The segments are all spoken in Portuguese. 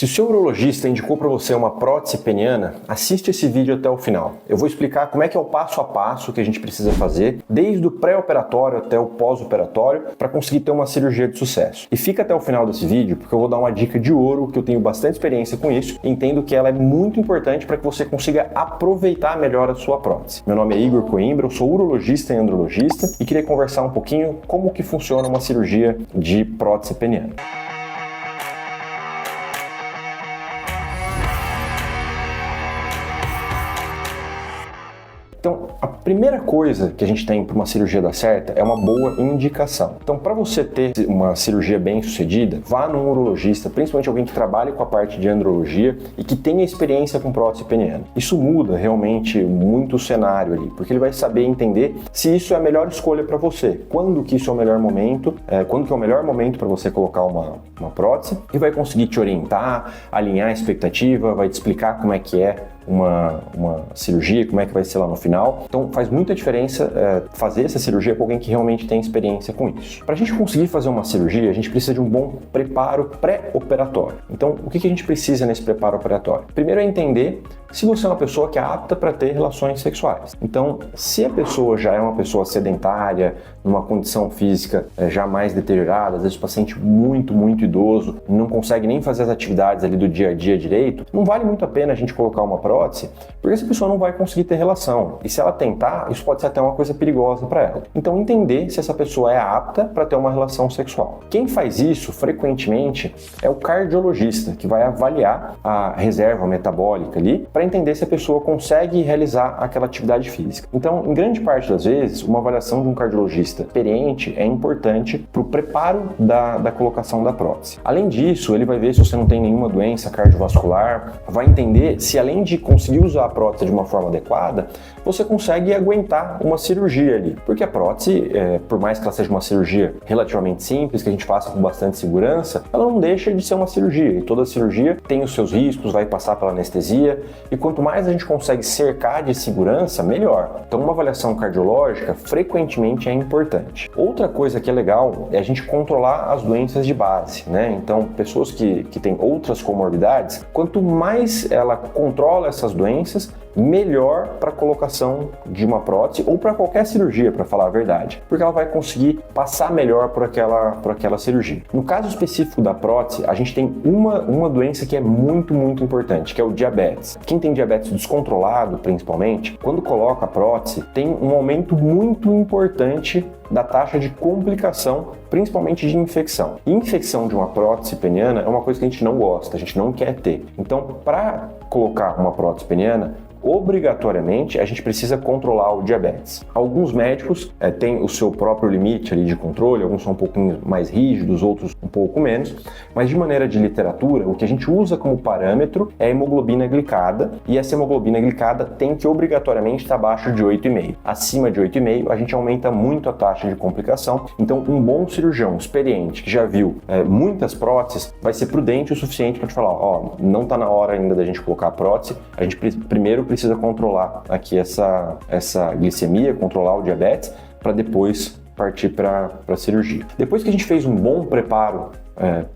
Se o seu urologista indicou para você uma prótese peniana, assiste esse vídeo até o final. Eu vou explicar como é que é o passo a passo que a gente precisa fazer, desde o pré-operatório até o pós-operatório, para conseguir ter uma cirurgia de sucesso. E fica até o final desse vídeo, porque eu vou dar uma dica de ouro, que eu tenho bastante experiência com isso, e entendo que ela é muito importante para que você consiga aproveitar melhor a sua prótese. Meu nome é Igor Coimbra, eu sou urologista e andrologista, e queria conversar um pouquinho como que funciona uma cirurgia de prótese peniana. Então, a primeira coisa que a gente tem para uma cirurgia dar certo é uma boa indicação. Então, para você ter uma cirurgia bem sucedida, vá num urologista, principalmente alguém que trabalhe com a parte de andrologia e que tenha experiência com prótese peniana. Isso muda realmente muito o cenário ali, porque ele vai saber entender se isso é a melhor escolha para você, quando que isso é o melhor momento, quando que é o melhor momento para você colocar uma prótese, e vai conseguir te orientar, alinhar a expectativa, vai te explicar como é que é uma cirurgia, como é que vai ser lá no final. Então faz muita diferença fazer essa cirurgia com alguém que realmente tem experiência com isso. Para a gente conseguir fazer uma cirurgia, a gente precisa de um bom preparo pré-operatório. Então o que a gente precisa nesse preparo operatório? Primeiro é entender se você é uma pessoa que é apta para ter relações sexuais. Então, se a pessoa já é uma pessoa sedentária, numa condição física já mais deteriorada, às vezes o paciente muito idoso, não consegue nem fazer as atividades ali do dia a dia direito, não vale muito a pena a gente colocar uma prótese, porque essa pessoa não vai conseguir ter relação. E se ela tentar, isso pode ser até uma coisa perigosa para ela. Então, entender se essa pessoa é apta para ter uma relação sexual. Quem faz isso, frequentemente, é o cardiologista, que vai avaliar a reserva metabólica ali, para entender se a pessoa consegue realizar aquela atividade física. Então, em grande parte das vezes, uma avaliação de um cardiologista experiente é importante para o preparo da colocação da prótese. Além disso, ele vai ver se você não tem nenhuma doença cardiovascular, vai entender se, além de conseguir usar a prótese de uma forma adequada, você consegue aguentar uma cirurgia ali. Porque a prótese, por mais que ela seja uma cirurgia relativamente simples, que a gente faça com bastante segurança, ela não deixa de ser uma cirurgia. E toda cirurgia tem os seus riscos, vai passar pela anestesia, e quanto mais a gente consegue cercar de segurança, melhor. Então uma avaliação cardiológica frequentemente é importante. Outra coisa que é legal é a gente controlar as doenças de base, né? Então pessoas que têm outras comorbidades, quanto mais ela controla essas doenças, melhor para a colocação de uma prótese ou para qualquer cirurgia, para falar a verdade, porque ela vai conseguir passar melhor por aquela cirurgia. No caso específico da prótese, a gente tem uma doença que é muito importante, que é o diabetes. Quem tem diabetes descontrolado, principalmente, quando coloca a prótese, tem um aumento muito importante da taxa de complicação, principalmente de infecção. E infecção de uma prótese peniana é uma coisa que a gente não gosta, a gente não quer ter. Então, para colocar uma prótese peniana, obrigatoriamente a gente precisa controlar o diabetes. Alguns médicos têm o seu próprio limite ali de controle, alguns são um pouquinho mais rígidos, outros um pouco menos, mas de maneira de literatura, o que a gente usa como parâmetro é a hemoglobina glicada, e essa hemoglobina glicada tem que obrigatoriamente estar abaixo de 8,5. Acima de 8,5 a gente aumenta muito a taxa de complicação, então um bom cirurgião experiente que já viu muitas próteses vai ser prudente o suficiente para te falar, não está na hora ainda da gente colocar a prótese, a gente primeiro precisa controlar aqui essa glicemia, controlar o diabetes, para depois partir para a cirurgia. Depois que a gente fez um bom preparo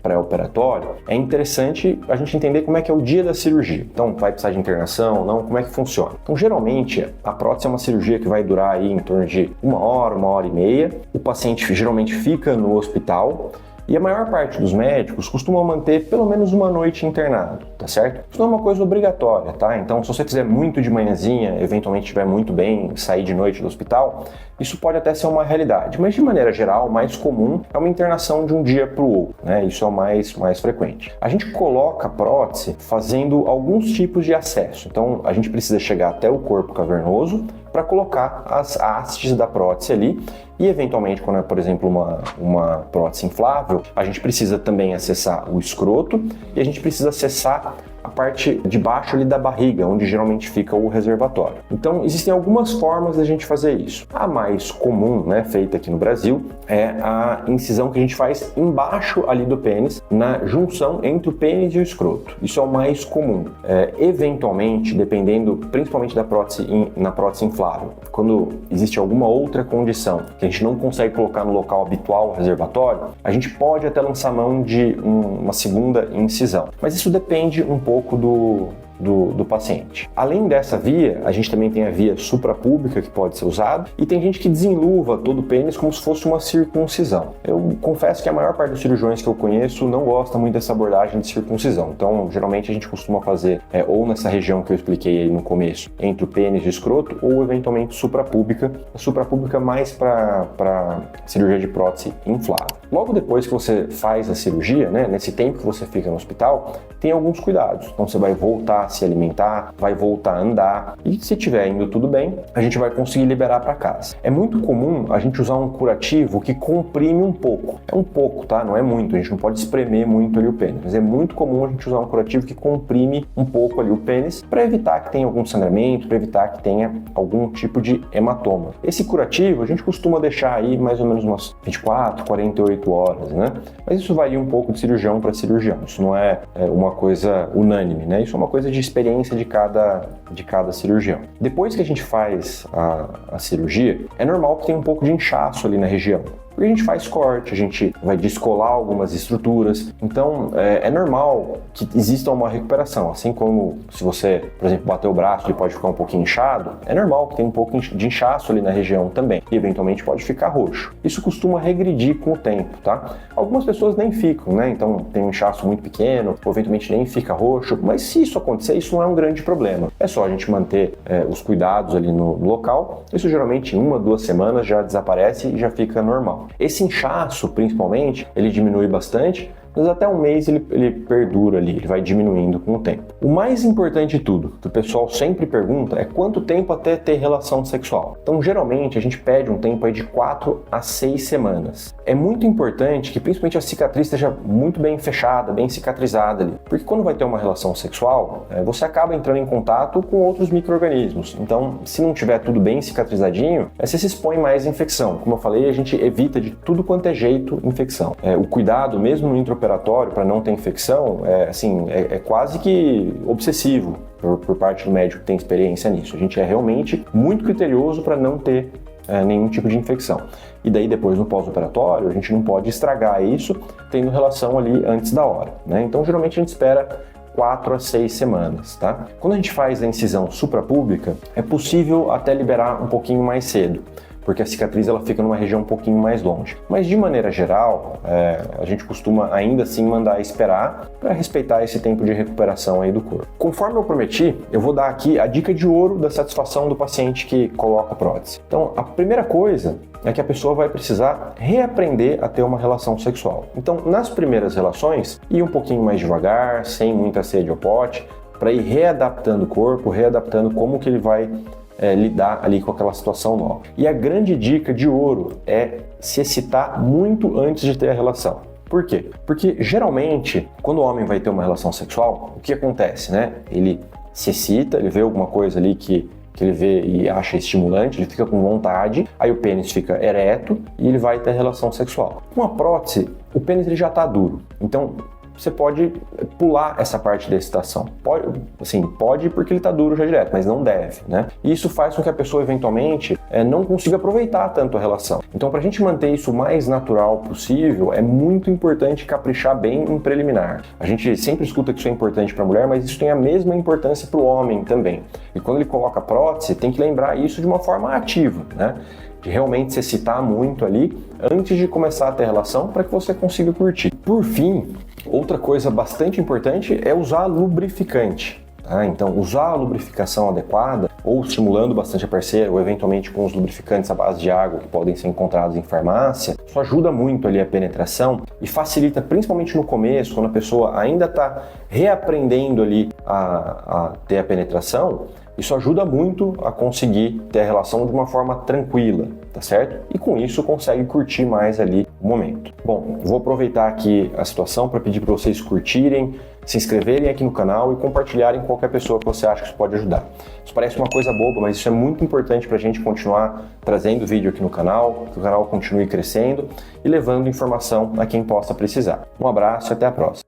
pré-operatório, é interessante a gente entender como é que é o dia da cirurgia. Então, vai precisar de internação, não? Como é que funciona? Então, geralmente, a prótese é uma cirurgia que vai durar aí em torno de 1 hora e meia. O paciente geralmente fica no hospital, e a maior parte dos médicos costuma manter pelo menos uma noite internado, tá certo? Isso não é uma coisa obrigatória, tá? Então, se você fizer muito de manhãzinha, eventualmente estiver muito bem, sair de noite do hospital, isso pode até ser uma realidade. Mas, de maneira geral, o mais comum é uma internação de um dia para o outro, né? Isso é o mais frequente. A gente coloca a prótese fazendo alguns tipos de acesso. Então, a gente precisa chegar até o corpo cavernoso para colocar as hastes da prótese ali. E, eventualmente, quando é, por exemplo, uma prótese inflável, a gente precisa também acessar o escroto e a gente precisa acessar a parte de baixo ali da barriga, onde geralmente fica o reservatório. Então, existem algumas formas da gente fazer isso. A mais comum, né, feita aqui no Brasil, é a incisão que a gente faz embaixo ali do pênis, na junção entre o pênis e o escroto. Isso é o mais comum. Eventualmente, dependendo principalmente da prótese, na prótese inflável, quando existe alguma outra condição que a gente não consegue colocar no local habitual o reservatório, a gente pode até lançar mão de uma segunda incisão. Mas isso depende um pouco do paciente. Além dessa via, a gente também tem a via suprapúbica que pode ser usada, e tem gente que desenluva todo o pênis como se fosse uma circuncisão. Eu confesso que a maior parte dos cirurgiões que eu conheço não gosta muito dessa abordagem de circuncisão. Então, geralmente a gente costuma fazer ou nessa região que eu expliquei aí no começo, entre o pênis e o escroto, ou eventualmente suprapúbica. A suprapúbica mais para cirurgia de prótese inflável. Logo depois que você faz a cirurgia, né, nesse tempo que você fica no hospital, tem alguns cuidados. Então, você vai voltar a se alimentar, vai voltar a andar, e se estiver indo tudo bem, a gente vai conseguir liberar para casa. É muito comum a gente usar um curativo que comprime um pouco. É um pouco, tá? Não é muito, a gente não pode espremer muito ali o pênis, mas é muito comum a gente usar um curativo que comprime um pouco ali o pênis para evitar que tenha algum sangramento, para evitar que tenha algum tipo de hematoma. Esse curativo a gente costuma deixar aí mais ou menos umas 24, 48 horas, né? Mas isso varia um pouco de cirurgião para cirurgião. Isso não é uma coisa unânime, né? Isso é uma coisa de experiência de cada cirurgião. Depois que a gente faz a cirurgia, é normal que tenha um pouco de inchaço ali na região. Porque a gente faz corte, a gente vai descolar algumas estruturas, então é normal que exista uma recuperação, assim como se você, por exemplo, bater o braço, ele pode ficar um pouquinho inchado, é normal que tenha um pouco de inchaço ali na região também, e eventualmente pode ficar roxo. Isso costuma regredir com o tempo, tá? Algumas pessoas nem ficam, né? Então tem um inchaço muito pequeno, ou eventualmente nem fica roxo, mas se isso acontecer, isso não é um grande problema. É só a gente manter os cuidados ali no local, isso geralmente em 1 a 2 semanas já desaparece e já fica normal. Esse inchaço, principalmente, ele diminui bastante, mas até um mês ele perdura ali, ele vai diminuindo com o tempo. O mais importante de tudo, que o pessoal sempre pergunta, é quanto tempo até ter relação sexual. Então, geralmente, a gente pede um tempo aí de 4 a 6 semanas. É muito importante que, principalmente, a cicatriz esteja muito bem fechada, bem cicatrizada ali. Porque quando vai ter uma relação sexual, você acaba entrando em contato com outros micro-organismos. Então, se não tiver tudo bem cicatrizadinho, você se expõe mais à infecção. Como eu falei, a gente evita de tudo quanto é jeito infecção. O cuidado, mesmo no intraoperatório, para não ter infecção, é quase que obsessivo por parte do médico que tem experiência nisso. A gente é realmente muito criterioso para não ter nenhum tipo de infecção. E daí depois no pós-operatório a gente não pode estragar isso tendo relação ali antes da hora, né? Então geralmente a gente espera 4 a 6 semanas, tá? Quando a gente faz a incisão suprapúbica, é possível até liberar um pouquinho mais cedo, porque a cicatriz ela fica numa região um pouquinho mais longe. Mas de maneira geral, a gente costuma ainda assim mandar esperar para respeitar esse tempo de recuperação aí do corpo. Conforme eu prometi, eu vou dar aqui a dica de ouro da satisfação do paciente que coloca a prótese. Então, a primeira coisa é que a pessoa vai precisar reaprender a ter uma relação sexual. Então, nas primeiras relações, ir um pouquinho mais devagar, sem muita sede ao pote, para ir readaptando o corpo, readaptando como que ele vai lidar ali com aquela situação nova. E a grande dica de ouro é se excitar muito antes de ter a relação. Por quê? Porque geralmente, quando o homem vai ter uma relação sexual, o que acontece, né? Ele se excita, ele vê alguma coisa ali que ele vê e acha estimulante, ele fica com vontade, aí o pênis fica ereto e ele vai ter relação sexual. Com a prótese, o pênis ele já está duro, então você pode pular essa parte da excitação. Pode porque ele está duro já direto, mas não deve, né? E isso faz com que a pessoa eventualmente não consiga aproveitar tanto a relação. Então, para a gente manter isso o mais natural possível, é muito importante caprichar bem em preliminar. A gente sempre escuta que isso é importante para a mulher, mas isso tem a mesma importância para o homem também. E quando ele coloca a prótese, tem que lembrar isso de uma forma ativa, né? De realmente se excitar muito ali antes de começar a ter relação para que você consiga curtir. Por fim, outra coisa bastante importante é usar lubrificante. Tá? Então, usar a lubrificação adequada, ou estimulando bastante a parceira, ou eventualmente com os lubrificantes à base de água que podem ser encontrados em farmácia, isso ajuda muito ali a penetração e facilita, principalmente no começo, quando a pessoa ainda está reaprendendo ali a ter a penetração. Isso ajuda muito a conseguir ter a relação de uma forma tranquila, tá certo? E com isso consegue curtir mais ali o momento. Bom, vou aproveitar aqui a situação para pedir para vocês curtirem, se inscreverem aqui no canal e compartilharem com qualquer pessoa que você acha que isso pode ajudar. Isso parece uma coisa boba, mas isso é muito importante para a gente continuar trazendo vídeo aqui no canal, que o canal continue crescendo e levando informação a quem possa precisar. Um abraço e até a próxima.